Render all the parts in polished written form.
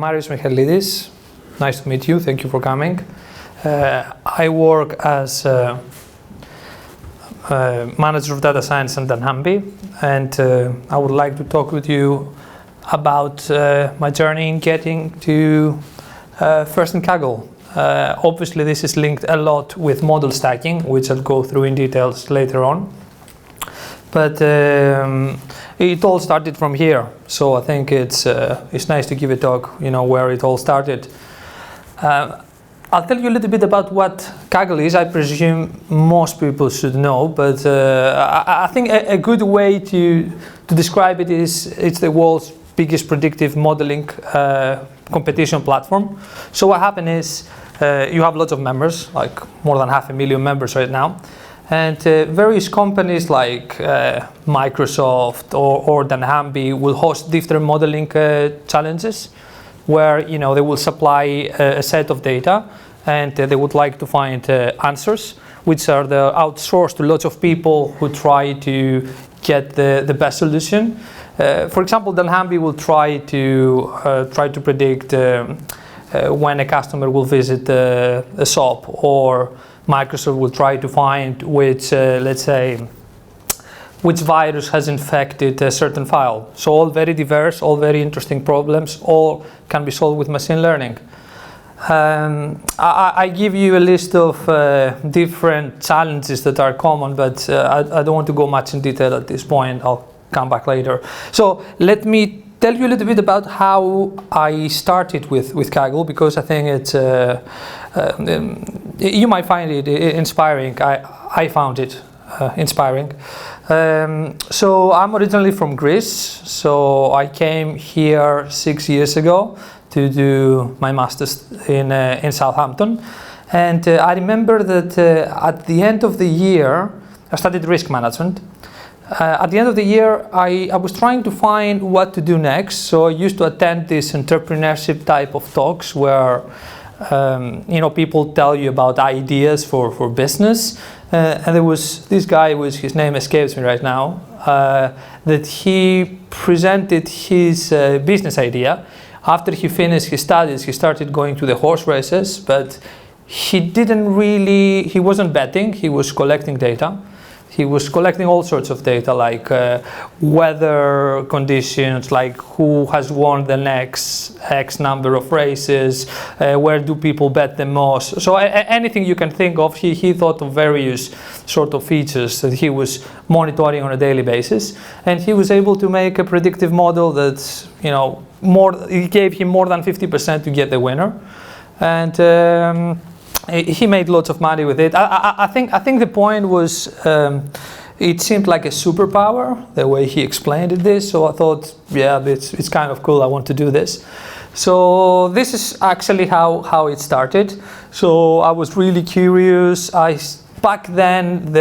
Michailidis. Nice to meet you. Thank you for coming. I work as manager of data science in dunnhumby, and I would like to talk with you about my journey in getting to first in Kaggle. Obviously, this is linked a lot with model stacking, which I'll go through in details later on. But it all started from here, so I think it's nice to give a talk, where it all started. I'll tell you a little bit about what Kaggle is. I presume most people should know, but I think a good way to describe it is it's the world's biggest predictive modeling competition platform. So what happened is you have lots of members, like more than 500,000 members right now. And various companies like Microsoft or dunnhumby will host different modeling challenges where they will supply a set of data and they would like to find answers, which are outsourced to lots of people who try to get the best solution. For example, dunnhumby will try to predict when a customer will visit a shop, or Microsoft will try to find which virus has infected a certain file. So all very diverse, all very interesting problems, all can be solved with machine learning. I give you a list of different challenges that are common, but I don't want to go much in detail at this point. I'll come back later. So let me tell you a little bit about how I started with Kaggle, because I think it's you might find it inspiring. I found it inspiring. So I'm originally from Greece, so I came here 6 years ago to do my master's in Southampton, and I remember that at the end of the year I studied risk management. At the end of the year, I was trying to find what to do next, so I used to attend this entrepreneurship type of talks where people tell you about ideas for business. And there was this guy, his name escapes me right now, that he presented his business idea. After he finished his studies, he started going to the horse races, but he wasn't betting, he was collecting data. He was collecting all sorts of data, like weather conditions, like who has won the next X number of races, where do people bet the most. So anything you can think of, he thought of various sort of features that he was monitoring on a daily basis. And he was able to make a predictive model that, it gave him more than 50% to get the winner. And he made lots of money with it. I think the point was it seemed like a superpower the way he explained this. So I thought, yeah, it's kind of cool. I want to do this. So this is actually how it started. So I was really curious. Back then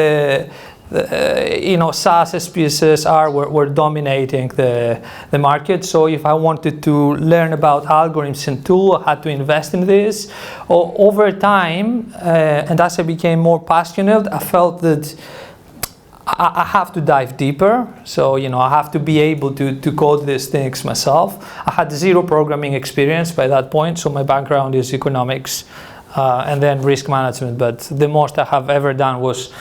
SaaS SPSS were dominating the market. So if I wanted to learn about algorithms and tools, I had to invest in this. Over time, and as I became more passionate, I felt that I have to dive deeper. So I have to be able to code these things myself. I had zero programming experience by that point, so my background is economics and then risk management. But the most I have ever done was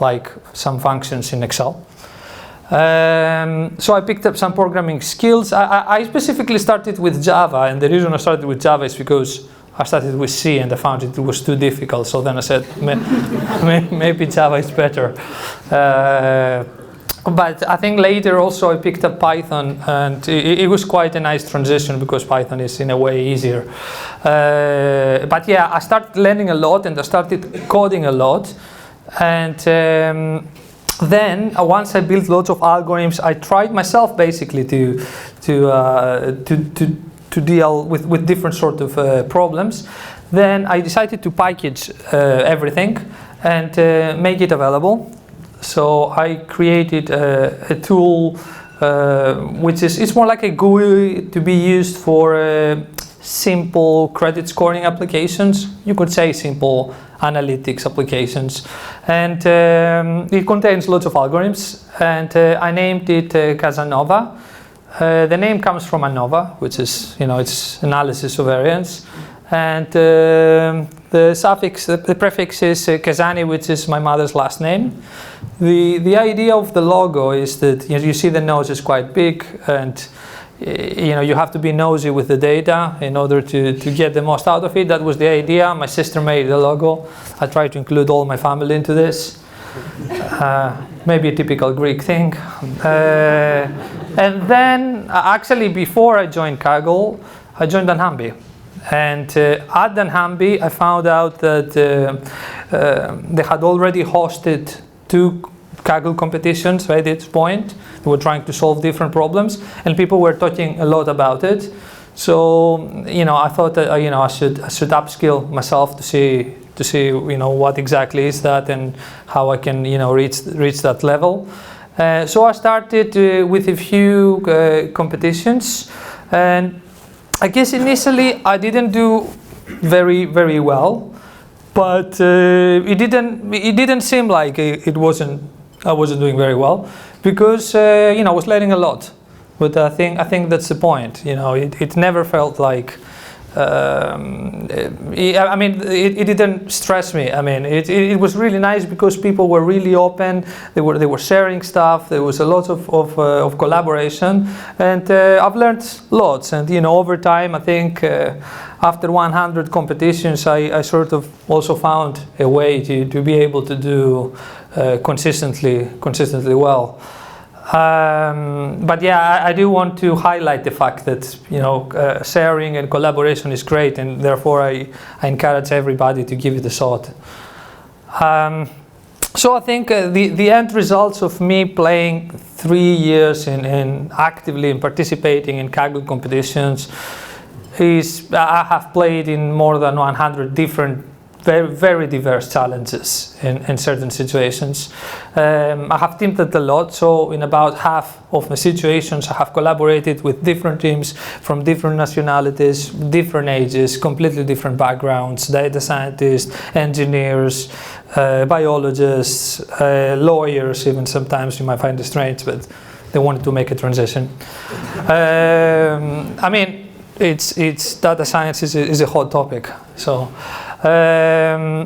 like some functions in Excel. So I picked up some programming skills. I specifically started with Java, and the reason I started with Java is because I started with C and I found it was too difficult. So then I said, maybe Java is better. But I think later also I picked up Python, and it was quite a nice transition because Python is in a way easier. But yeah, I started learning a lot and I started coding a lot. And then once I built lots of algorithms, I tried myself basically to deal with different sort of problems. Then I decided to package everything and make it available. So I created a tool which it's more like a GUI to be used for simple credit scoring applications. You could say simple analytics applications, and it contains lots of algorithms, and I named it Casanova. The name comes from ANOVA, which is, it's analysis of variance. And the suffix, the prefix is Kazani, which is my mother's last name. The idea of the logo is that you see the nose is quite big, and you have to be nosy with the data in order to get the most out of it. That was the idea. My sister made the logo. I tried to include all my family into this. Maybe a typical Greek thing. And then, actually, before I joined Kaggle, I joined dunnhumby. And at dunnhumby, I found out that they had already hosted 2 Kaggle competitions right at this point. They were trying to solve different problems, and people were talking a lot about it. So, I thought that I should upskill myself to see what exactly is that and how I can reach that level. So I started with a few competitions, and I guess initially I didn't do very, very well, but it didn't seem like I wasn't doing very well, because I was learning a lot. But I think that's the point. It never felt like. It didn't stress me. It was really nice because people were really open. They were sharing stuff. There was a lot of collaboration, and I've learned lots. And over time, I think after 100 competitions, I sort of also found a way to be able to do consistently well. But yeah, I do want to highlight the fact that sharing and collaboration is great, and therefore I encourage everybody to give it a shot. So I think the end results of me playing 3 years in actively participating in Kaggle competitions is I have played in more than 100 different very, very diverse challenges in certain situations. I have teamed a lot, so in about half of the situations I have collaborated with different teams from different nationalities, different ages, completely different backgrounds, data scientists, engineers, biologists, lawyers, even sometimes you might find it strange, but they wanted to make a transition. It's data science is a hot topic, so. I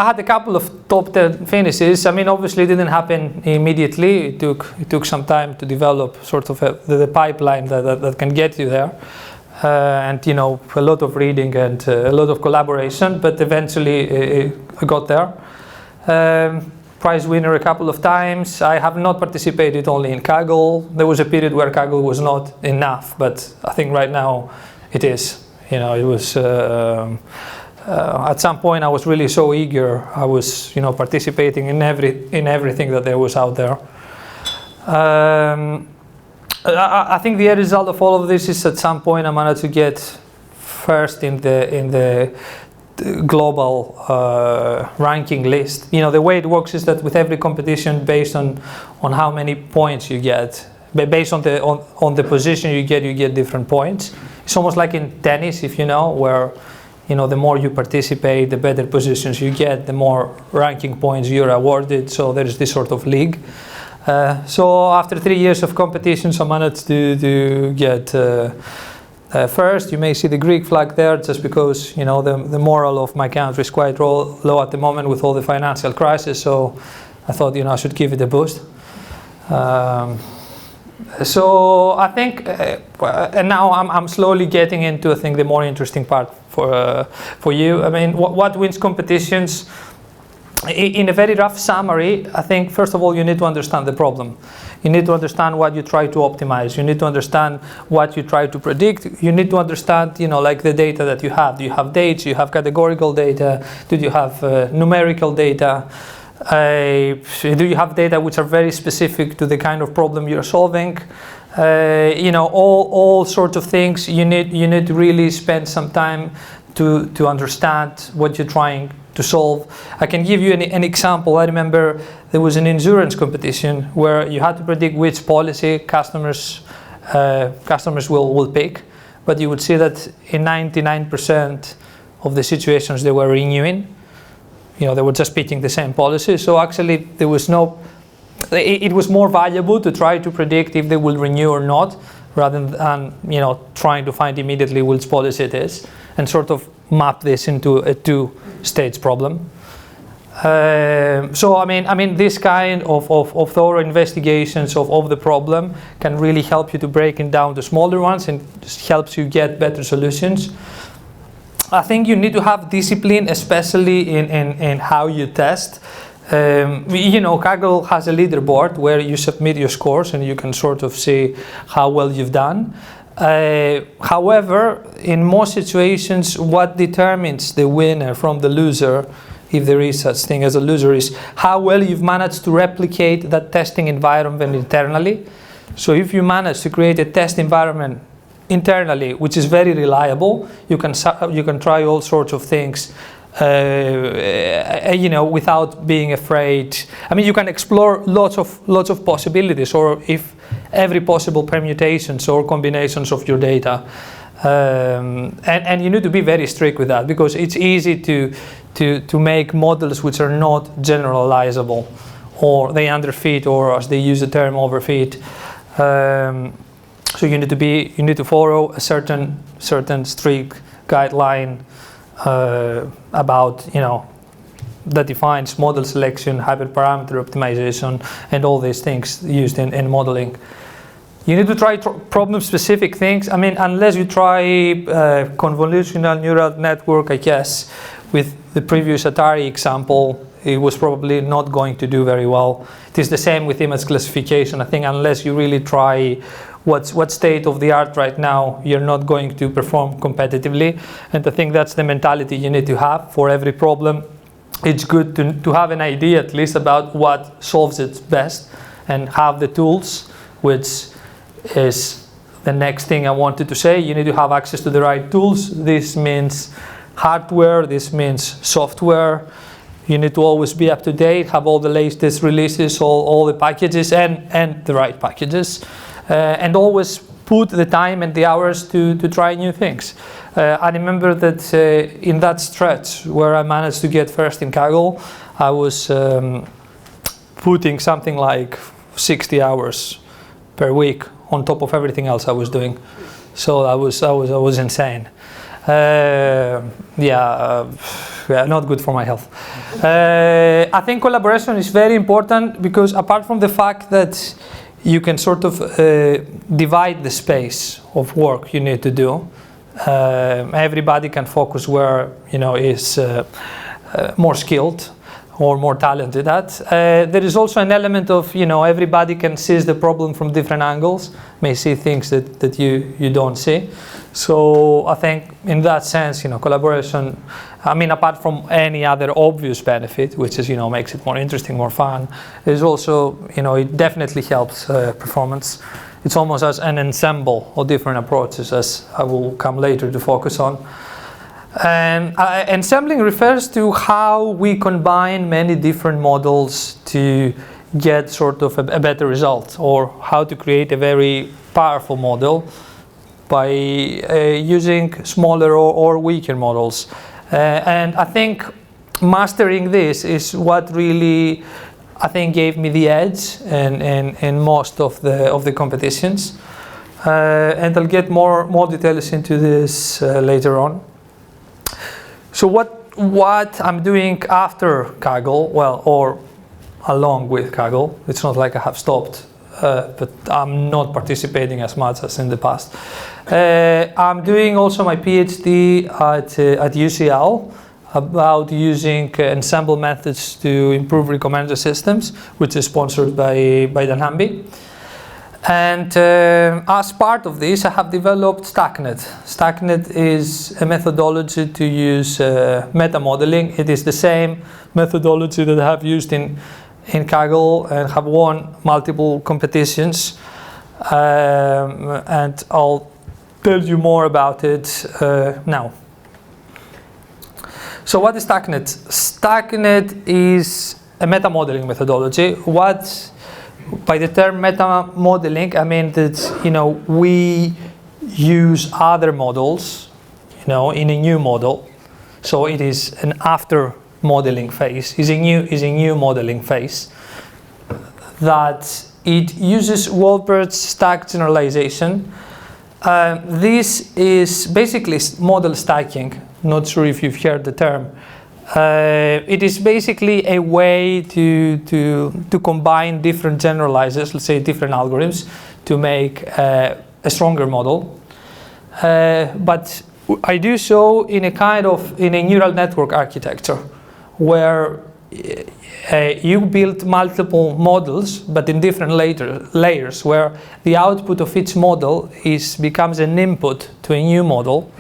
had a couple of top 10 finishes. Obviously it didn't happen immediately. It took some time to develop sort of the pipeline that can get you there. And a lot of reading and a lot of collaboration, but eventually I got there. Prize winner a couple of times. I have not participated only in Kaggle. There was a period where Kaggle was not enough, but I think right now it is. It was at some point I was really so eager. I was participating in everything that there was out there. I think the end result of all of this is at some point I managed to get first in the global ranking list. The way it works is that with every competition, based on how many points you get, based on the position you get different points. It's almost like in tennis, if where the more you participate, the better positions you get, the more ranking points you're awarded. So there's this sort of league. So after 3 years of competitions, I managed to get first. You may see the Greek flag there, just because the moral of my country is quite low at the moment with all the financial crisis. So I thought I should give it a boost. So I think, and now I'm slowly getting into the more interesting part for you. What wins competitions? In a very rough summary, I think first of all you need to understand the problem. You need to understand what you try to optimize. You need to understand what you try to predict. You need to understand, like the data that you have. Do you have dates? Do you have categorical data? Do you have numerical data? Do you have data which are very specific to the kind of problem you're solving? All sorts of things. You need to really spend some time to understand what you're trying to solve. I can give you an example. I remember there was an insurance competition where you had to predict which policy customers will pick, but you would see that in 99% of the situations they were renewing. They were just picking the same policy. So actually there was no it was more valuable to try to predict if they will renew or not, rather than trying to find immediately which policy it is, and sort of map this into a two-stage problem. So I mean, this kind of thorough investigations of the problem can really help you to break it down to smaller ones, and just helps you get better solutions. I think you need to have discipline, especially in how you test. Kaggle has a leaderboard where you submit your scores and you can sort of see how well you've done. However, in most situations, what determines the winner from the loser, if there is such thing as a loser, is how well you've managed to replicate that testing environment internally. So if you manage to create a test environment internally which is very reliable, you can try all sorts of things without being afraid. I mean, you can explore lots of possibilities, or if every possible permutations or combinations of your data, and you need to be very strict with that, because it's easy to make models which are not generalizable, or they underfit, or as they use the term, overfit. So you need to follow a certain strict guideline about that defines model selection, hyperparameter optimization, and all these things used in modeling. You need to try problem-specific things. I mean, unless you try convolutional neural network, I guess, with the previous Atari example, it was probably not going to do very well. It is the same with image classification. I think unless you really try what's state of the art right now, you're not going to perform competitively. And I think that's the mentality you need to have for every problem. It's good to have an idea at least about what solves it best, and have the tools, which is the next thing I wanted to say. You need to have access to the right tools. This means hardware, this means software. You need to always be up to date, have all the latest releases, all the packages, and the right packages. And always put the time and the hours to try new things. I remember that in that stretch where I managed to get first in Kaggle, I was putting something like 60 hours per week on top of everything else I was doing. So I was insane. Not good for my health. I think collaboration is very important, because apart from the fact that you can sort of divide the space of work you need to do, everybody can focus where is more skilled or more talented at. There is also an element of everybody can seize the problem from different angles, may see things that you don't see. So I think in that sense, collaboration, I mean, apart from any other obvious benefit, which is makes it more interesting, more fun, is also it definitely helps performance. It's almost as an ensemble of different approaches, as I will come later to focus on. And ensembling refers to how we combine many different models to get sort of a better result, or how to create a very powerful model by using smaller or weaker models. And I think mastering this is what really, I think, gave me the edge in most of the competitions. And I'll get more details into this later on. So what I'm doing after Kaggle, well, or along with Kaggle, it's not like I have stopped, but I'm not participating as much as in the past. I'm doing also my PhD at UCL about using ensemble methods to improve recommender systems, which is sponsored by dunnhumby. And as part of this, I have developed StackNet. StackNet is a methodology to use meta-modeling. It is the same methodology that I have used in Kaggle and have won multiple competitions. And I'll tell you more about it now. So what is StackNet? StackNet is a meta-modeling methodology. By the term meta-modeling, I mean that we use other models, in a new model. So it is an after modeling phase. Is a new modeling phase. that it uses Wolpert's stack generalization. This is basically model stacking. Not sure if you've heard the term. It is basically a way to combine different generalizers, let's say different algorithms, to make a stronger model. But I do so in a neural network architecture, where you build multiple models, but in different layers, where the output of each model becomes an input to a new model.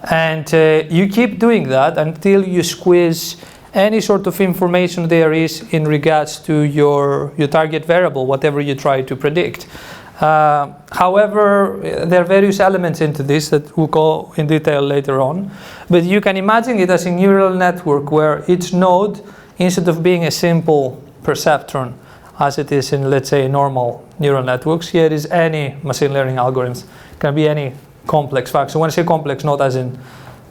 And you keep doing that until you squeeze any sort of information there is in regards to your target variable, whatever you try to predict. However, there are various elements into this that we'll go in detail later on. But you can imagine it as a neural network where each node, instead of being a simple perceptron, as it is in, let's say, normal neural networks, here is any machine learning algorithms. It can be any complex function. When I say complex, not as in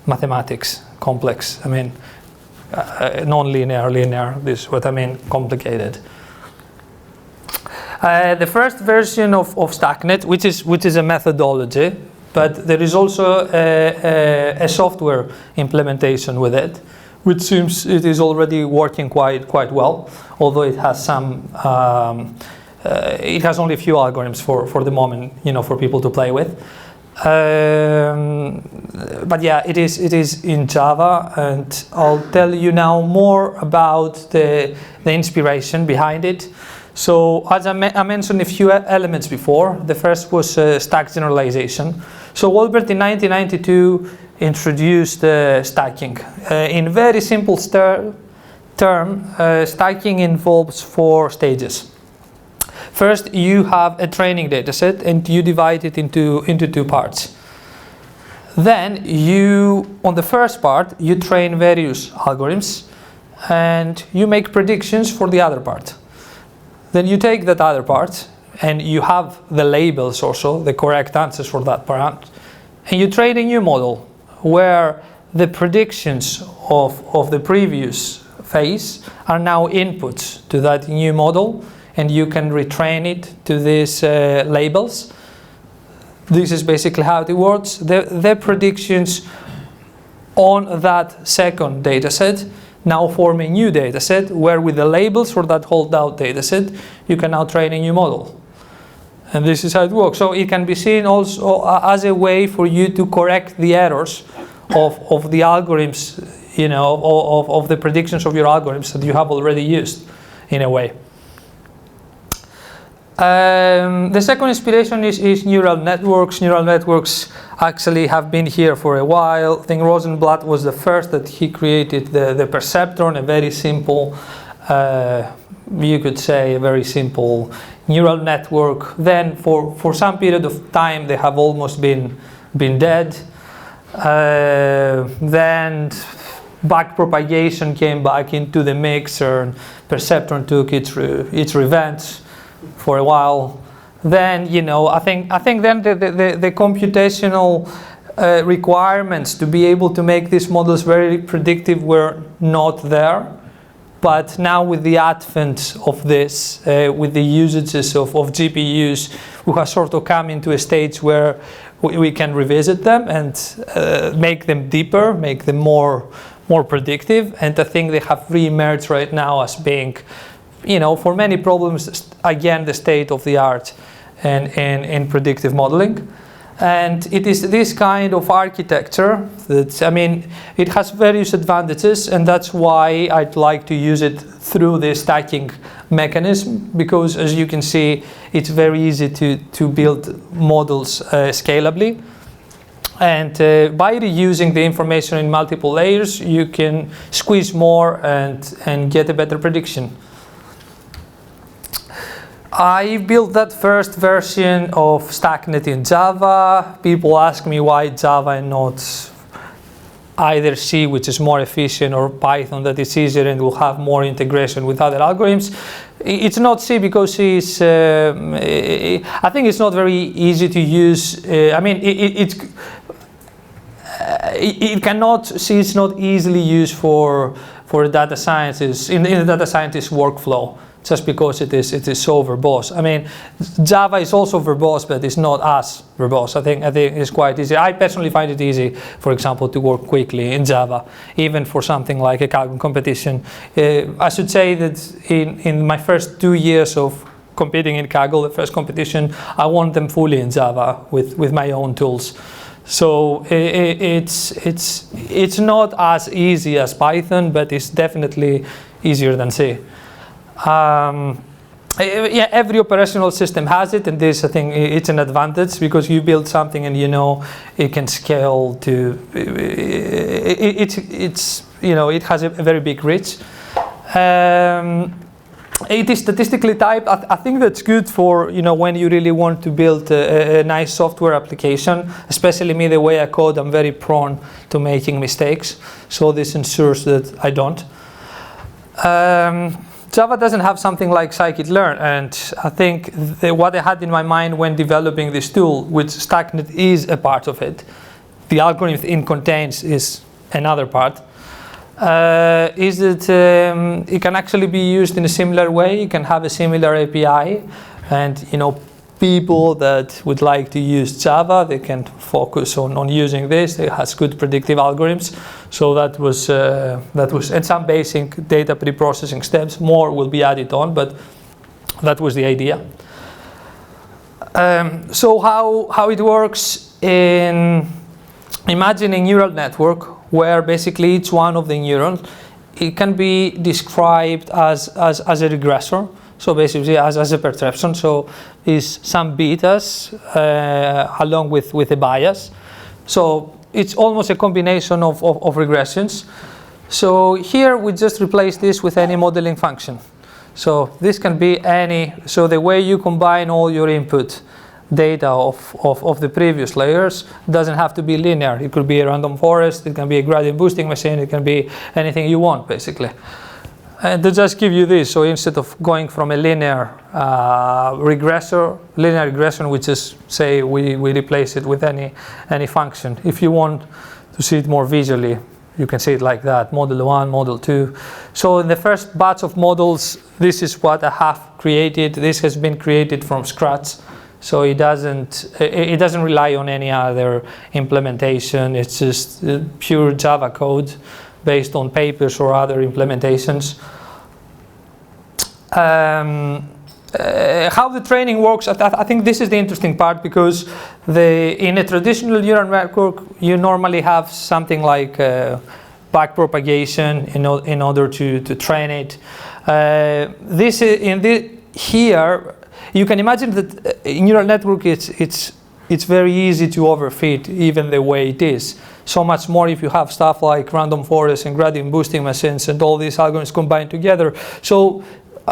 mathematics complex. I mean non-linear, linear. This is what I mean, complicated. The first version of StackNet, which is a methodology, but there is also a software implementation with it, which seems it is already working quite well, although it has some. It has only a few algorithms for the moment, for people to play with. But yeah, it is in Java, and I'll tell you now more about the inspiration behind it. So as I mentioned a few elements before, the first was stack generalization. So Wolpert in 1992 introduced stacking. In very simple term, stacking involves 4 stages. First, you have a training dataset and you divide it into 2 parts. Then on the first part, you train various algorithms and you make predictions for the other part. Then you take that other part and you have the labels also, the correct answers for that part, and you train a new model where the predictions of the previous phase are now inputs to that new model, and you can retrain it to these labels. This is basically how it works. The predictions on that second dataset now form a new dataset where with the labels for that holdout dataset you can now train a new model. And this is how it works. So it can be seen also as a way for you to correct the errors of the algorithms, of the predictions of your algorithms that you have already used in a way. The second inspiration is neural networks. Neural networks actually have been here for a while. I think Rosenblatt was the first that he created the perceptron, a very simple, you could say a very simple neural network. Then for some period of time they have almost been dead. Then backpropagation came back into the mixer and perceptron took its revenge for a while. Then I think then the computational requirements to be able to make these models very predictive were not there. But now with the advent of this, with the usages of GPUs, we have sort of come into a stage where we can revisit them and make them deeper, make them more predictive. And I think they have re-emerged right now as being, for many problems, again, the state of the art in predictive modeling. And it is this kind of architecture that, it has various advantages, and that's why I'd like to use it through the stacking mechanism, because as you can see, it's very easy to build models scalably. And by reusing the information in multiple layers, you can squeeze more and get a better prediction. I built that first version of StackNet in Java. People ask me why Java and not either C, which is more efficient, or Python, that is easier and will have more integration with other algorithms. It's not C because C is, I think it's not very easy to use. It cannot, C is not easily used for data scientists, in the data scientist workflow. just because it is so verbose. I mean, Java is also verbose, but it's not as verbose. I think it's quite easy. I personally find it easy, for example, to work quickly in Java, even for something like a Kaggle competition. I should say that in my first 2 years of competing in Kaggle, the first competition, I won them fully in Java with my own tools. So it's not as easy as Python, but it's definitely easier than C. Yeah, every operational system has it, and this, I think, it's an advantage because you build something and you know it can scale to. It's you know, it has a very big reach. It is statistically typed. I think that's good for, you know, when you really want to build a nice software application. Especially me, the way I code, I'm very prone to making mistakes. So this ensures that I don't. Java doesn't have something like scikit-learn, and I think what I had in my mind when developing this tool, which StackNet is a part of it, the algorithm it contains is another part, is that it can actually be used in a similar way. You can have a similar API, and you know, people that would like to use Java, they can focus on using this. It has good predictive algorithms. So that was and some basic data pre-processing steps. More will be added on, but that was the idea. So how it works in imagining neural network, where basically each one of the neurons, it can be described as a regressor. So basically as a perception. So is some betas along with a bias. So it's almost a combination of regressions. So here we just replace this with any modeling function. So this can be any, so the way you combine all your input data of the previous layers doesn't have to be linear. It could be a random forest, it can be a gradient boosting machine, it can be anything you want basically. And to just give you this, so instead of going from a linear regression, we just say we replace it with any function. If you want to see it more visually, you can see it like that, model 1, model 2. So in the first batch of models, this is what I have created. This has been created from scratch. So it doesn't rely on any other implementation. It's just pure Java code based on papers or other implementations. How the training works, I think this is the interesting part, because in a traditional neural network, you normally have something like backpropagation in order to train it. Here, you can imagine that in neural network, it's very easy to overfit even the way it is. So much more if you have stuff like random forests and gradient boosting machines and all these algorithms combined together. So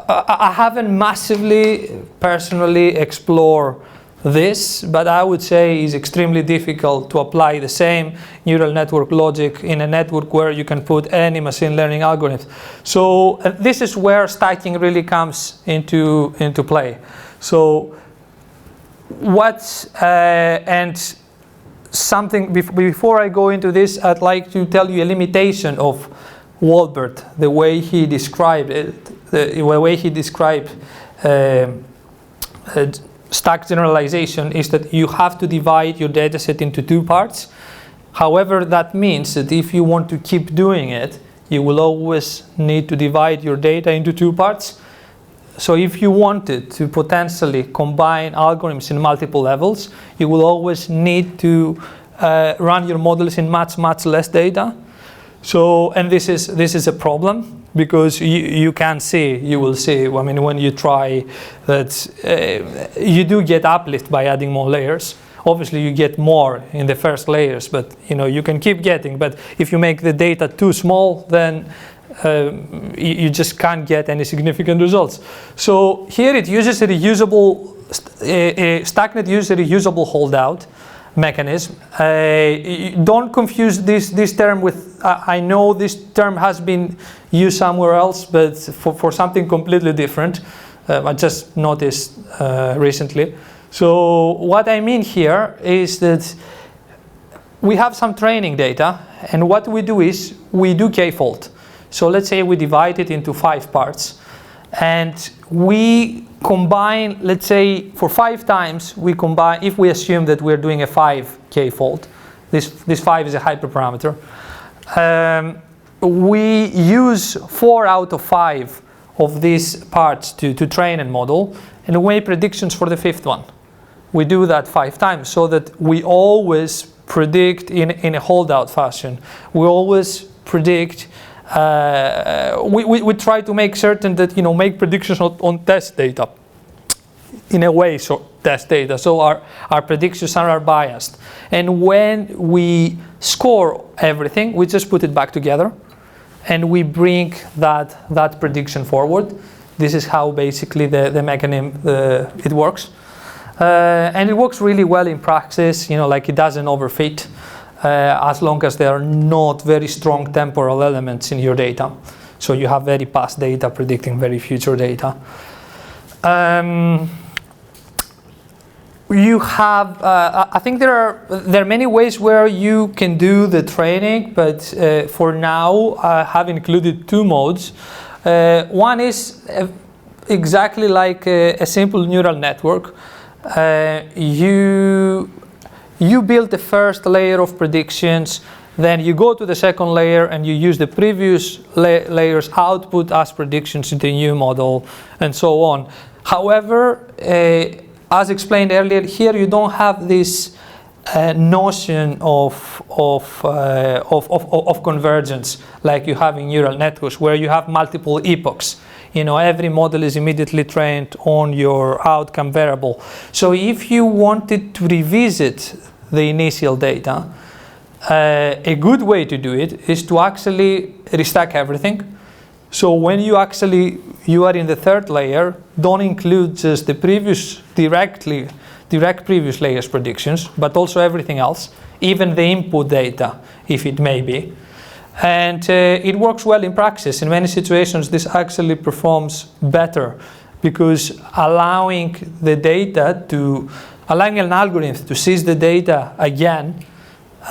I haven't massively personally explored this, but I would say it's extremely difficult to apply the same neural network logic in a network where you can put any machine learning algorithm. So this is where stacking really comes into play. So and something before I go into this, I'd like to tell you a limitation of Wolbert, the way he described it, the way he described stack generalization is that you have to divide your dataset into two parts. However, that means that if you want to keep doing it, you will always need to divide your data into two parts. So if you wanted to potentially combine algorithms in multiple levels, you will always need to run your models in much less data. So, and this is a problem, because you can see, you will see, I mean, when you try that, you do get uplift by adding more layers. Obviously, you get more in the first layers, but you can keep getting. But if you make the data too small, then you just can't get any significant results. So here it uses a reusable, StackNet uses a reusable holdout mechanism. Don't confuse this term with, I know this term has been used somewhere else, but for something completely different. I just noticed recently. So what I mean here is that we have some training data, and what we do is we do k-fold. So let's say we divide it into 5 parts. And we combine, let's say, for 5 times, we combine, if we assume that we're doing a 5k fold, this 5 is a hyperparameter, we use 4 out of 5 of these parts to train and model, and we make predictions for the 5th one. We do that 5 times so that we always predict in a holdout fashion. We always predict, we try to make certain that, make predictions on test data. In a way, so test data, so our predictions are biased. And when we score everything, we just put it back together, and we bring that prediction forward. This is how basically the mechanism it works, and it works really well in practice. Like it doesn't overfit, as long as there are not very strong temporal elements in your data. So you have very past data predicting very future data. You have, I think there are many ways where you can do the training, but for now I have included 2 modes. One is exactly like a simple neural network. You build the first layer of predictions, then you go to the second layer and you use the previous layer's output as predictions in the new model, and so on. However, as explained earlier, here you don't have this notion of convergence like you have in neural networks, where you have multiple epochs. Every model is immediately trained on your outcome variable. So if you wanted to revisit the initial data, a good way to do it is to actually restack everything. So when you are in the 3rd layer, don't include just the previous direct previous layer's predictions, but also everything else, even the input data, if it may be. And it works well in practice. In many situations, this actually performs better, because allowing an algorithm to seize the data again,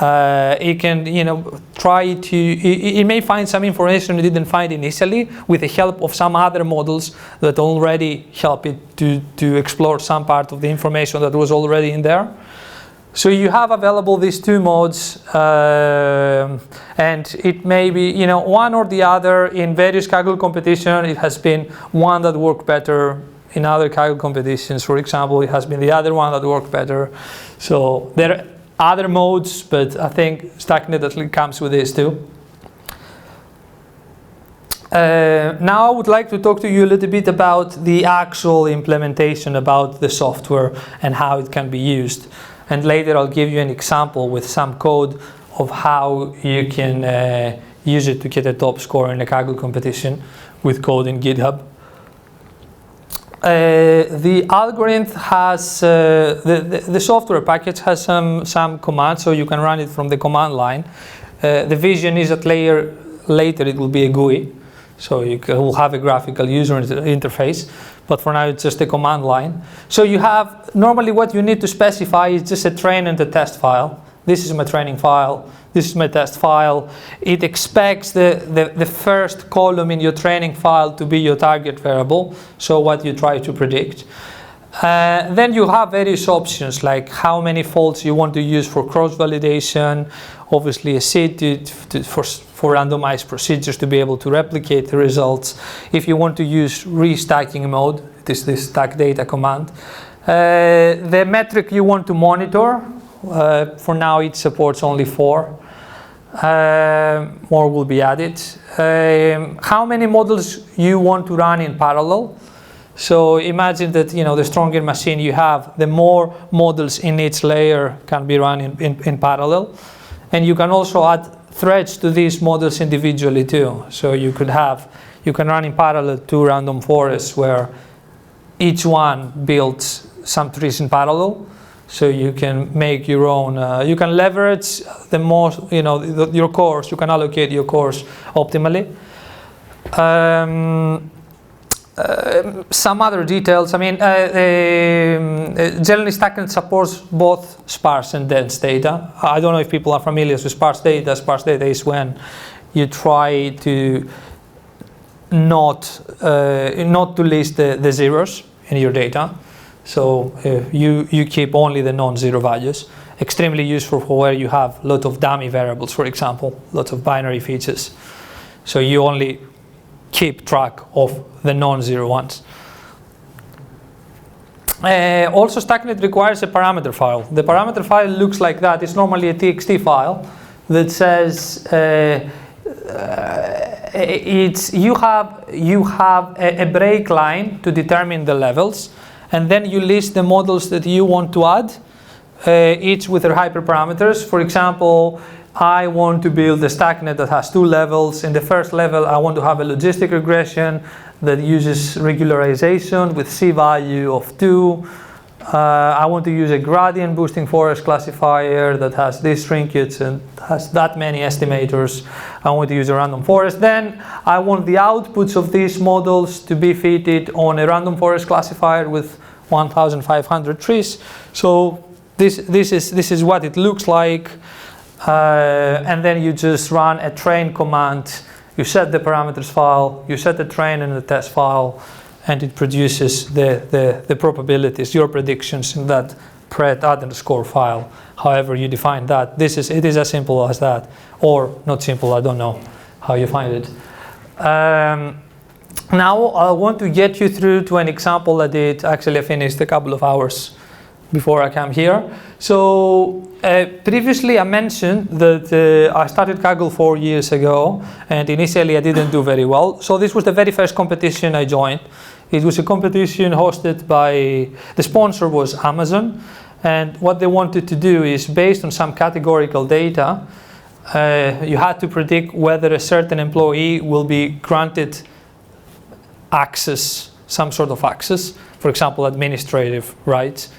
it can, it may find some information it didn't find initially with the help of some other models that already help it to explore some part of the information that was already in there. So you have available these 2 modes, and it may be, one or the other. In various Kaggle competition, it has been one that worked better. In other Kaggle competitions, for example, it has been the other one that worked better. So there are other modes, but I think StackNet at least comes with this too. Now I would like to talk to you a little bit about the actual implementation, about the software and how it can be used. And later I'll give you an example with some code of how you can use it to get a top score in a Kaggle competition with code in GitHub. The algorithm has, the software package has some commands, so you can run it from the command line. The vision is that later it will be a GUI, so you will have a graphical user interface, but for now it's just a command line. So you have, normally what you need to specify is just a train and a test file. This is my training file, this is my test file. It expects the first column in your training file to be your target variable, so what you try to predict. Then you have various options, like how many folds you want to use for cross-validation, obviously a seed for randomized procedures to be able to replicate the results. If you want to use restacking mode, it is this stack data command. The metric you want to monitor, for now it supports only 4. More will be added. How many models you want to run in parallel. So imagine that the stronger machine you have, the more models in each layer can be run in parallel. And you can also add threads to these models individually too. So you can run in parallel 2 random forests where each one builds some trees in parallel. So you can make your own, you can leverage the most, your cores, you can allocate your cores optimally. Some other details, generally StackNet supports both sparse and dense data. I don't know if people are familiar with sparse data. Sparse data is when you try to not to list the zeros in your data. So you keep only the non-zero values. Extremely useful for where you have a lot of dummy variables, for example, lots of binary features. So you only keep track of the non-zero ones. Also, StackNet requires a parameter file. The parameter file looks like that. It's normally a txt file that says you have a break line to determine the levels, and then you list the models that you want to add, each with their hyperparameters. For example, I want to build a StackNet that has 2 levels. In the first level, I want to have a logistic regression that uses regularization with c-value of 2. I want to use a gradient boosting forest classifier that has these trinkets and has that many estimators. I want to use a random forest. Then I want the outputs of these models to be fitted on a random forest classifier with 1,500 trees. So this is what it looks like. And then you just run a train command. You set the parameters file, you set the train and the test file, and it produces the probabilities, your predictions in that pred underscore file. However you define that. It is as simple as that, or not simple, I don't know how you find it. Now I want to get you through to an example I did. Actually, I finished a couple of hours before I came here. So previously I mentioned that I started Kaggle 4 years ago, and initially I didn't do very well. So this was the very first competition I joined. It was a competition hosted by, the sponsor was Amazon, and what they wanted to do is, based on some categorical data, you had to predict whether a certain employee will be granted access, some sort of access, for example administrative rights,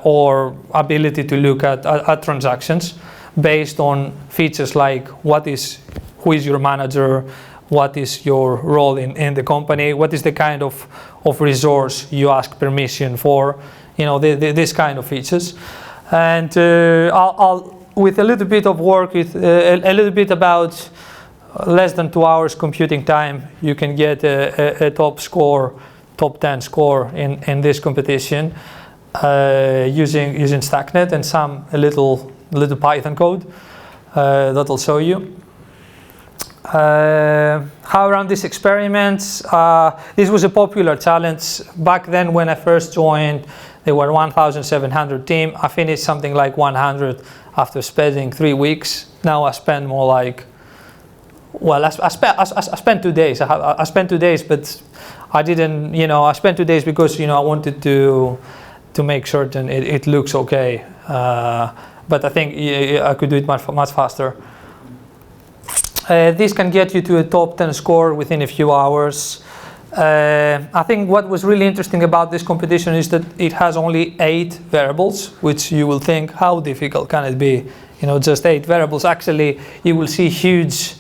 or ability to look at transactions based on features like who is your manager, what is your role in the company, what is the kind of resource you ask permission for, this kind of features. And I'll with a little bit of work, with a little bit about less than 2 hours computing time, you can get a top 10 score in this competition. Using StackNet and a little Python code that I'll show you. How I run these experiments. This was a popular challenge back then when I first joined. There were 1,700 team. I finished something like 100 after spending 3 weeks. Now I spend more like, well, I spent 2 days. I spent 2 days, but I didn't. I spent 2 days because I wanted to make certain it looks okay, but I think I could do it much faster. This can get you to a top 10 score within a few hours. I think what was really interesting about this competition is that it has only 8 variables, which you will think, how difficult can it be? Just 8 variables. Actually, you will see huge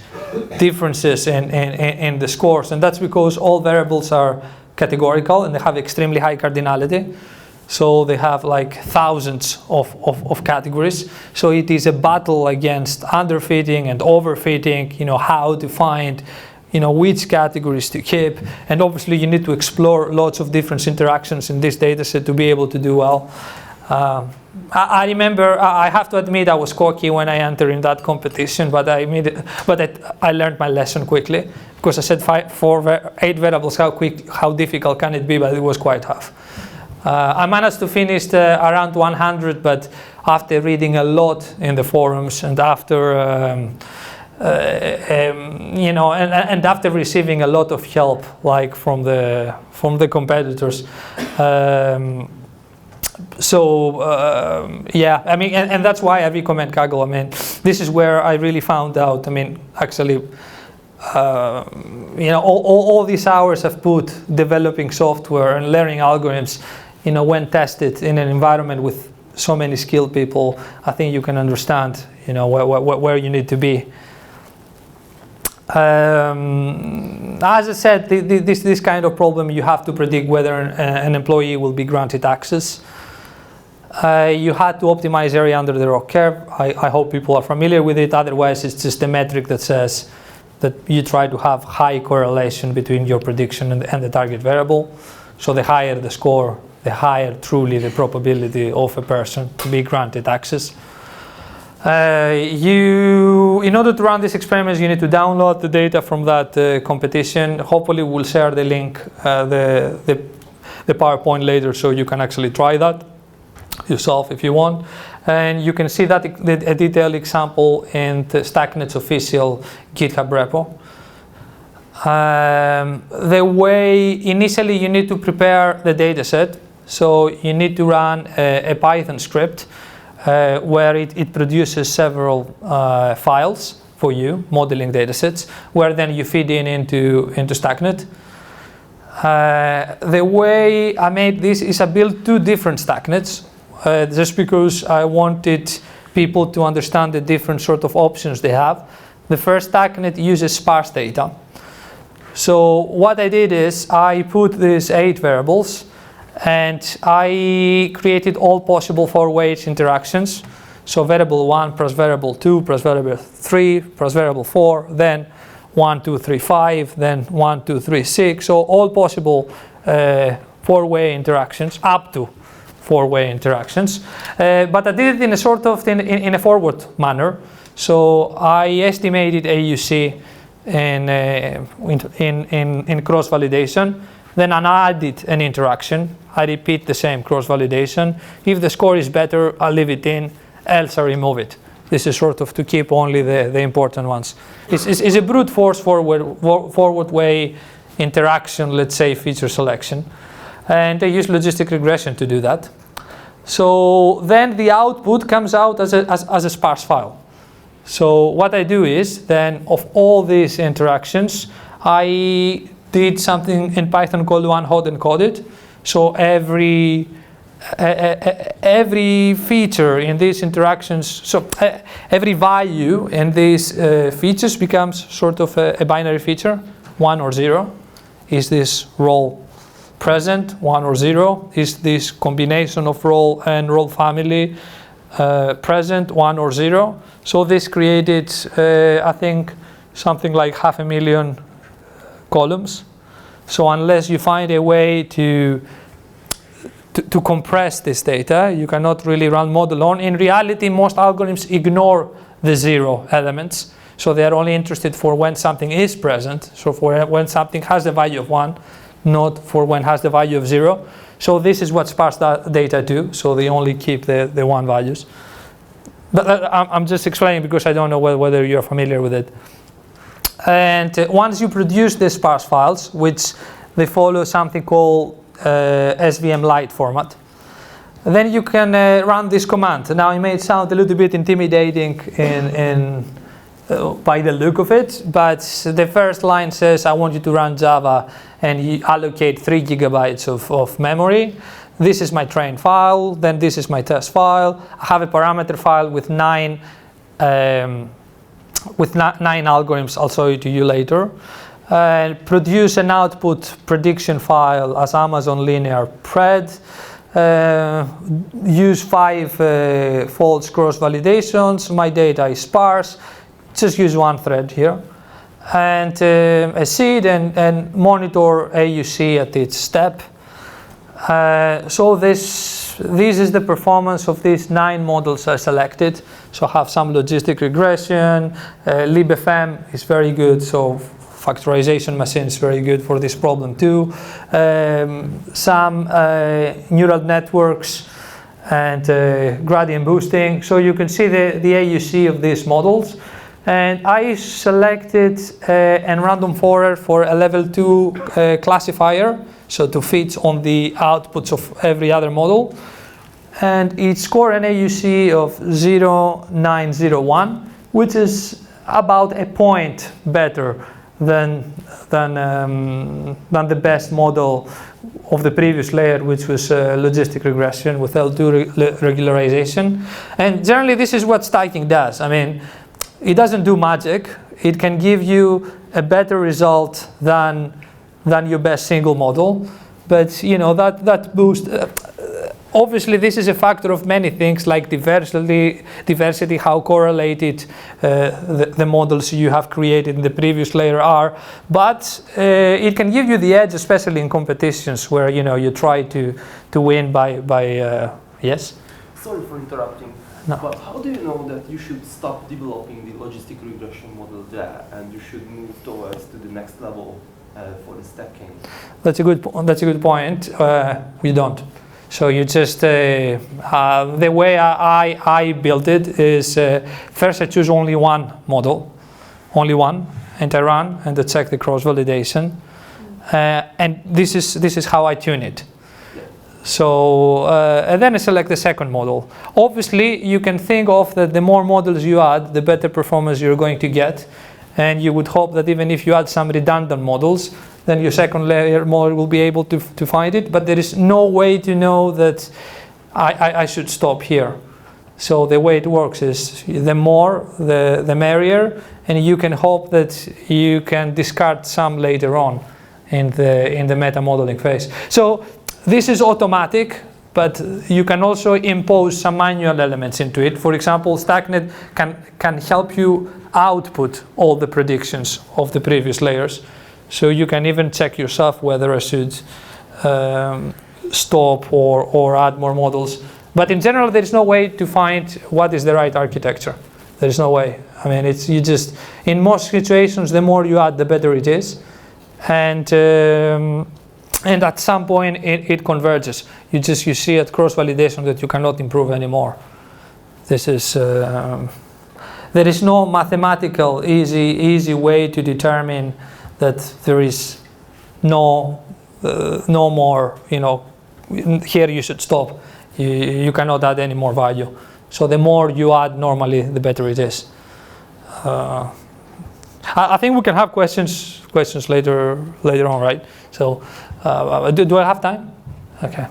differences in the scores, and that's because all variables are categorical and they have extremely high cardinality. So they have like thousands of categories. So it is a battle against underfitting and overfitting, how to find, which categories to keep. And obviously you need to explore lots of different interactions in this data set to be able to do well. I remember, I have to admit, I was cocky when I entered in that competition, but I learned my lesson quickly, because I said 8 variables, how difficult can it be, but it was quite tough. I managed to finish around 100, but after reading a lot in the forums and after and after receiving a lot of help, like from the competitors. Yeah, and that's why I recommend Kaggle. This is where I really found out. Actually, all these hours I've put developing software and learning algorithms. When tested in an environment with so many skilled people, I think you can understand, where you need to be. As I said, this kind of problem, you have to predict whether an employee will be granted access. You had to optimize area under the ROC curve. I hope people are familiar with it. Otherwise, it's just a metric that says, that you try to have high correlation between your prediction and the target variable. So the higher the score, the higher truly the probability of a person to be granted access. In order to run these experiments, you need to download the data from that competition. Hopefully we'll share the link, the PowerPoint later, so you can actually try that yourself if you want. And you can see that a detailed example in the StackNet's official GitHub repo. The way, initially you need to prepare the data set. So you need to run a Python script where it produces several files for you, modeling data sets, where then you feed into StackNet. The way I made this is I built two different StackNets, just because I wanted people to understand the different sort of options they have. The first StackNet uses sparse data. So what I did is I put these 8 variables and I created all possible 4-way interactions. So variable 1 plus variable 2 plus variable 3 plus variable 4, then 1, 2, 3, 5, then 1, 2, 3, 6. So all possible 4-way interactions, up to 4-way interactions. But I did it in a sort of in a forward manner. So I estimated AUC in cross-validation. Then I added an interaction. I repeat the same cross-validation. If the score is better, I'll leave it in, else I remove it. This is sort of to keep only the important ones. It's a brute force forward way interaction, let's say feature selection. And I use logistic regression to do that. So then the output comes out as a sparse file. So what I do is then of all these interactions, I did something in Python called one-hot encoded. So every feature in these interactions, so every value in these features becomes sort of a binary feature, 1 or 0. Is this role present, 1 or 0? Is this combination of role and role family present, 1 or 0? So this created, I think, something like 500,000 columns. So unless you find a way to compress this data, you cannot really run model on. In reality, most algorithms ignore the 0 elements. So they are only interested for when something is present. So for when something has the value of 1, not for when has the value of 0. So this is what sparse data do. So they only keep the 1 values. But I'm just explaining because I don't know whether you're familiar with it. And once you produce the sparse files, which they follow something called SVM Lite format, then you can run this command. Now it may sound a little bit intimidating by the look of it, but the first line says I want you to run Java and you allocate 3 gigabytes of memory. This is my train file, then this is my test file. I have a parameter file with 9 algorithms. I'll show it to you later. Produce an output prediction file as Amazon linear pred. Use 5 false cross validations. My data is sparse. Just use 1 thread here. And a seed and monitor AUC at each step. So this is the performance of these 9 models I selected. So I have some logistic regression. libfm is very good, so factorization machine is very good for this problem too. Some neural networks and gradient boosting. So you can see the AUC of these models. And I selected a random forest for a level 2 classifier, so to fit on the outputs of every other model. And it scored an AUC of 0.901, which is about a point better than the best model of the previous layer, which was logistic regression with L2 regularization. And generally, this is what stacking does. I mean, it doesn't do magic. It can give you a better result than your best single model, but you know that boost. obviously this is a factor of many things like diversity, how correlated the models you have created in the previous layer are, but it can give you the edge, especially in competitions where you try to win by yes? Sorry for interrupting, no. But how do you know that you should stop developing the logistic regression model there and you should move towards to the next level for the stacking? That's a good point. We don't. So you just the way I built it is first I choose only one model, and I run and I check the cross validation, and this is how I tune it. So and then I select the second model. Obviously, you can think of that the more models you add, the better performance you're going to get, and you would hope that even if you add some redundant models, then your second layer model will be able to find it. But there is no way to know that I should stop here. So the way it works is the more, the merrier, and you can hope that you can discard some later on in the meta modeling phase. So this is automatic, but you can also impose some manual elements into it. For example, StackNet can help you output all the predictions of the previous layers. So you can even check yourself whether I should stop or add more models. But in general, there is no way to find what is the right architecture. There is no way. I mean, in most situations, the more you add, the better it is. And at some point it converges. You see at cross validation that you cannot improve anymore. This is there is no mathematical easy way to determine that there is no more. Here you should stop. You cannot add any more value. So the more you add normally, the better it is. I think we can have questions later on, right? So. Do I have time? Okay.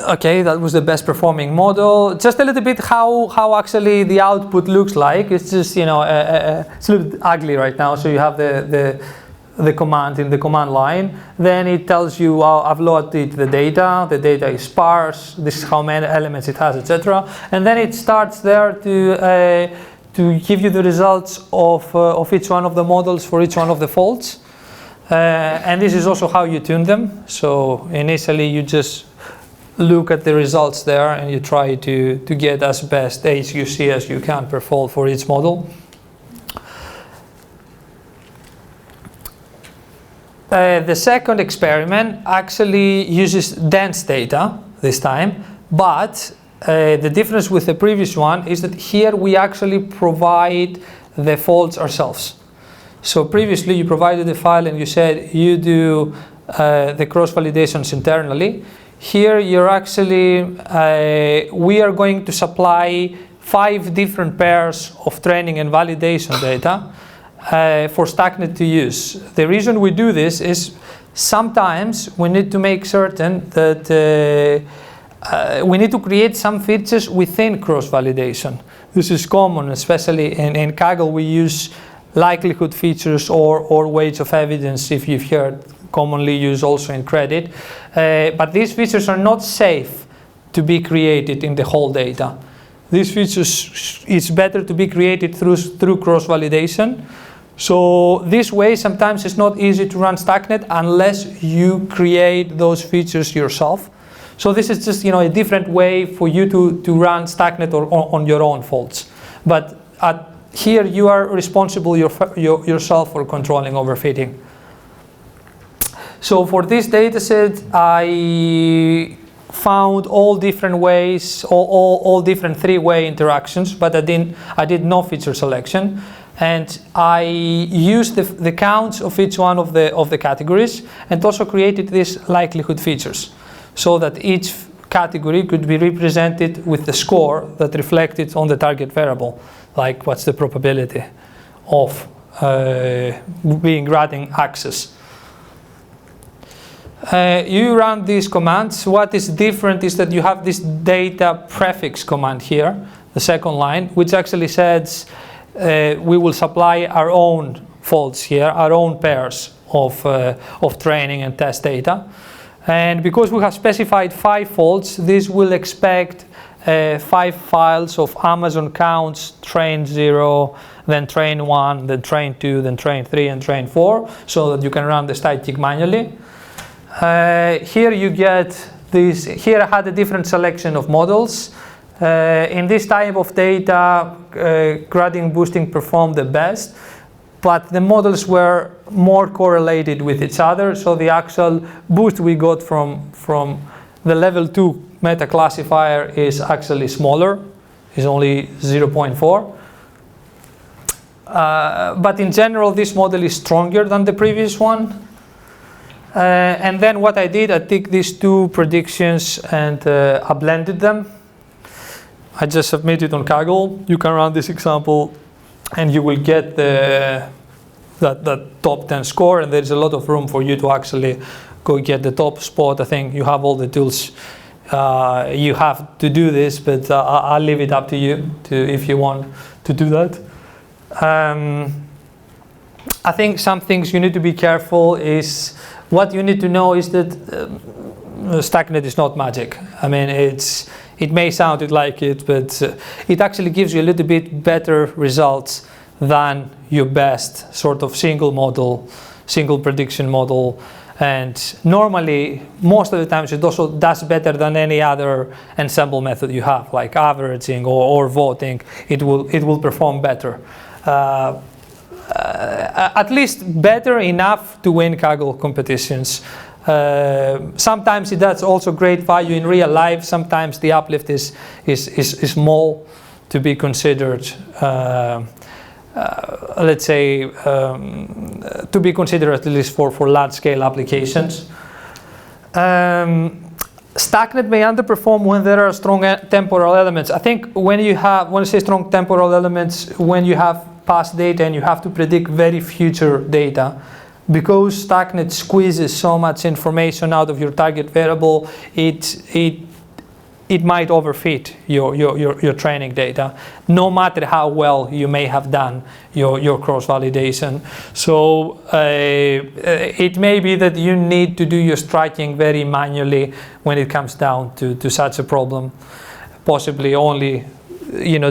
Okay, that was the best performing model. Just a little bit how actually the output looks like. It's just it's a little bit ugly right now. So you have the command in the command line. Then it tells you I've loaded the data. The data is sparse. This is how many elements it has, etc. And then it starts there to give you the results of each one of the models for each one of the faults. And this is also how you tune them. So initially you just look at the results there and you try to get as best HUC as you can per fault for each model. The second experiment actually uses dense data this time, but the difference with the previous one is that here we actually provide the faults ourselves. So previously you provided the file and you said you do the cross validations internally. Here you're actually, we are going to supply 5 different pairs of training and validation data for StackNet to use. The reason we do this is sometimes we need to make certain that we need to create some features within cross-validation. This is common, especially in Kaggle. We use likelihood features or weights of evidence, if you've heard, commonly used also in credit. But these features are not safe to be created in the whole data. These features, it's better to be created through cross-validation. So this way, sometimes it's not easy to run StackNet unless you create those features yourself. So this is just a different way for you to run StackNet on your own faults. But here you are responsible yourself for controlling overfitting. So for this dataset, I found all different ways, all different 3-way interactions, but I did no feature selection. And I used the counts of each one of the categories and also created these likelihood features, so that each category could be represented with the score that reflected on the target variable, like what's the probability of being granting access. You run these commands. What is different is that you have this data prefix command here, the second line, which actually says we will supply our own faults here, our own pairs of training and test data. And because we have specified 5 faults, this will expect 5 files of Amazon counts, train 0, then train 1, then train 2, then train 3, and train 4, so that you can run the static manually. Here you get this. Here I had a different selection of models. In this type of data, gradient boosting performed the best, but the models were more correlated with each other, so the actual boost we got from the level 2 meta classifier is actually smaller, is only 0.4. But in general, this model is stronger than the previous one. And then what I did, I took these 2 predictions and I blended them. I just submitted on Kaggle. You can run this example and you will get that top 10 score, and there's a lot of room for you to actually go get the top spot. I think you have all the tools you have to do this, but I'll leave it up to you if you want to do that. I think some things you need to be careful is, what you need to know is that StackNet is not magic. I mean, it may sound like it, but it actually gives you a little bit better results than your best sort of single prediction model. And normally, most of the times, it also does better than any other ensemble method you have, like averaging or voting. It will perform better. At least better enough to win Kaggle competitions. Sometimes it does also great value in real life. Sometimes the uplift is small to be considered. Let's say to be considered at least for large-scale applications. StackNet may underperform when there are strong temporal elements. I think when I say strong temporal elements, when you have past data and you have to predict very future data, because StackNet squeezes so much information out of your target variable, it might overfit your training data, no matter how well you may have done your cross-validation. So it may be that you need to do your striking very manually when it comes down to such a problem. Possibly only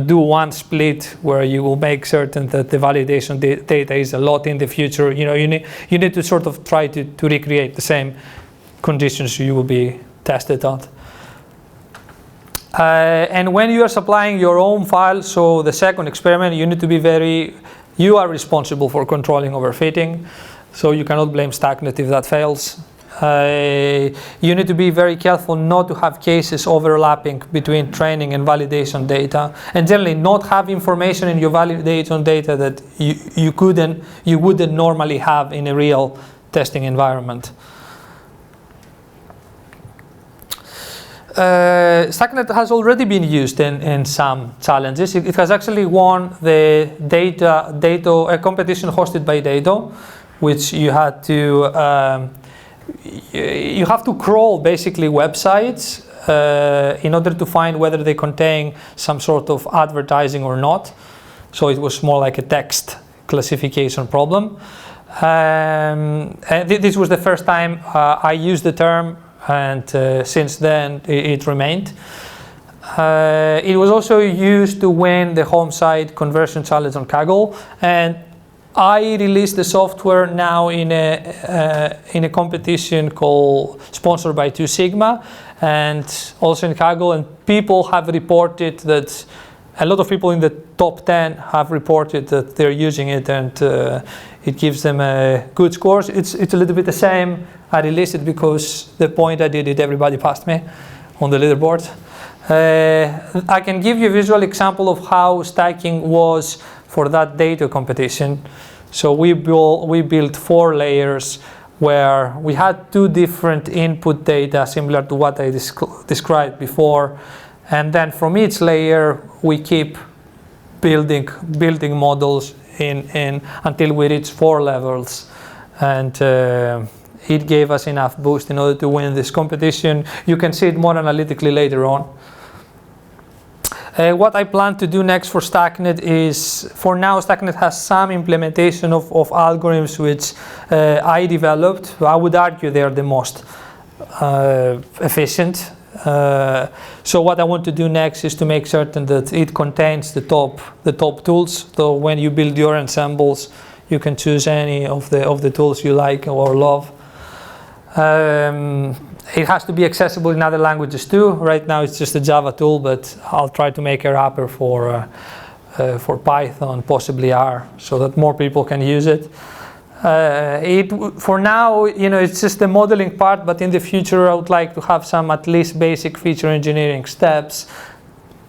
do one split where you will make certain that the validation data is a lot in the future. You need to sort of try to recreate the same conditions you will be tested on. And when you are supplying your own file, so the second experiment, you need to be you are responsible for controlling overfitting, so you cannot blame StackNet if that fails. You need to be very careful not to have cases overlapping between training and validation data, and generally not have information in your validation data that you wouldn't normally have in a real testing environment. StackNet has already been used in some challenges. It has actually won the a competition hosted by Dato, which you have to crawl basically websites in order to find whether they contain some sort of advertising or not. So it was more like a text classification problem. And this was the first time I used the term, and since then it remained. It was also used to win the home site conversion challenge on Kaggle, and I released the software now in a competition sponsored by 2 Sigma, and also in Kaggle, and people have reported that a lot of people in the top 10 have reported that they're using it, and it gives them good scores. It's a little bit the same. I released it because the point I did it, everybody passed me on the leaderboard. I can give you a visual example of how stacking was for that data competition. So we built 4 layers where we had 2 different input data similar to what I described before, and then from each layer we keep building models until we reach 4 levels, and it gave us enough boost in order to win this competition. You can see it more analytically later on. What I plan to do next for StackNet is, for now, StackNet has some implementation of algorithms which I developed. I would argue they are the most efficient. So what I want to do next is to make certain that it contains the top tools. So when you build your ensembles, you can choose any of the tools you like or love. It has to be accessible in other languages too. Right now it's just a Java tool, but I'll try to make a wrapper for Python, possibly R, so that more people can use it. For now, it's just the modeling part, but in the future I would like to have some at least basic feature engineering steps,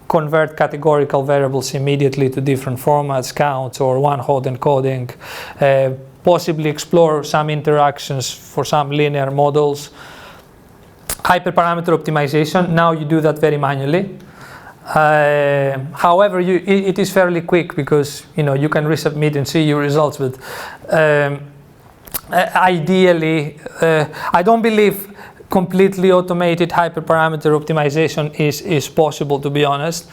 convert categorical variables immediately to different formats, counts or one-hot encoding, possibly explore some interactions for some linear models. Hyperparameter optimization, now you do that very manually. However, it is fairly quick because you can resubmit and see your results, but ideally, I don't believe completely automated hyperparameter optimization is possible, to be honest,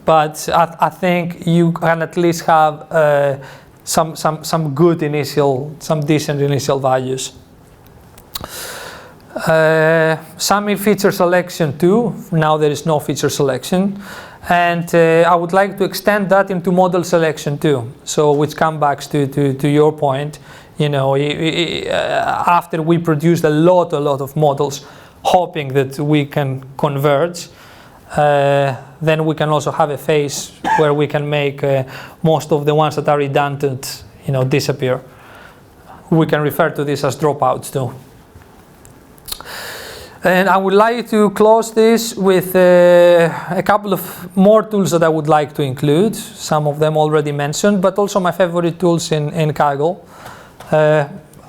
but I think you can at least have some good initial, some decent initial values. Some feature selection too. Now there is no feature selection, and I would like to extend that into model selection too. So which comes back to your point. After we produced a lot of models, hoping that we can converge, then we can also have a phase where we can make most of the ones that are redundant, disappear. We can refer to this as dropouts too. And I would like to close this with a couple of more tools that I would like to include. Some of them already mentioned, but also my favorite tools in Kaggle.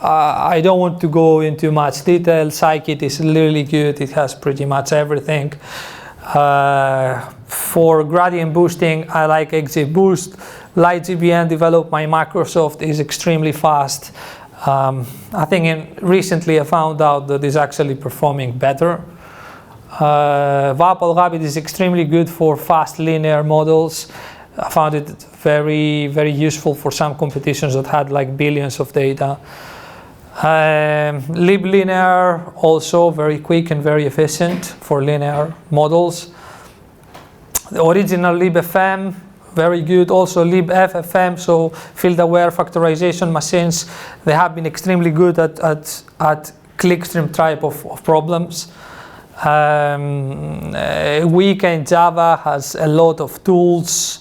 I don't want to go into much detail. Scikit is really good. It has pretty much everything. For gradient boosting, I like XGBoost. LightGBN developed by Microsoft is extremely fast. I think recently I found out that it's actually performing better. Rapid is extremely good for fast linear models. I found it very, very useful for some competitions that had like billions of data. LibLinear also very quick and very efficient for linear models. The original libfm, very good. Also libffm, so field-aware factorization machines. They have been extremely good at clickstream type of problems. Weak in Java has a lot of tools.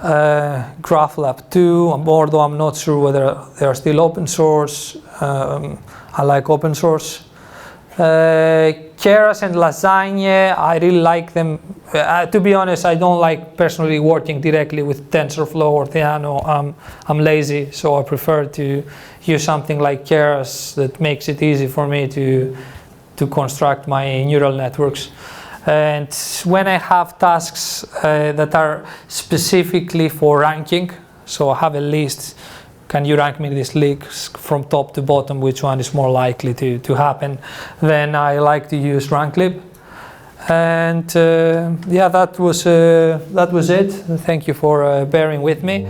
GraphLab 2, although I'm not sure whether they are still open source. I like open source. Keras and Lasagne, I really like them. To be honest, I don't like personally working directly with TensorFlow or Theano. I'm lazy, so I prefer to use something like Keras that makes it easy for me to construct my neural networks. And when I have tasks that are specifically for ranking, so I have a list, can you rank me these leaks from top to bottom, which one is more likely to happen, then I like to use ranklib. And yeah, that was it. Thank you for bearing with me.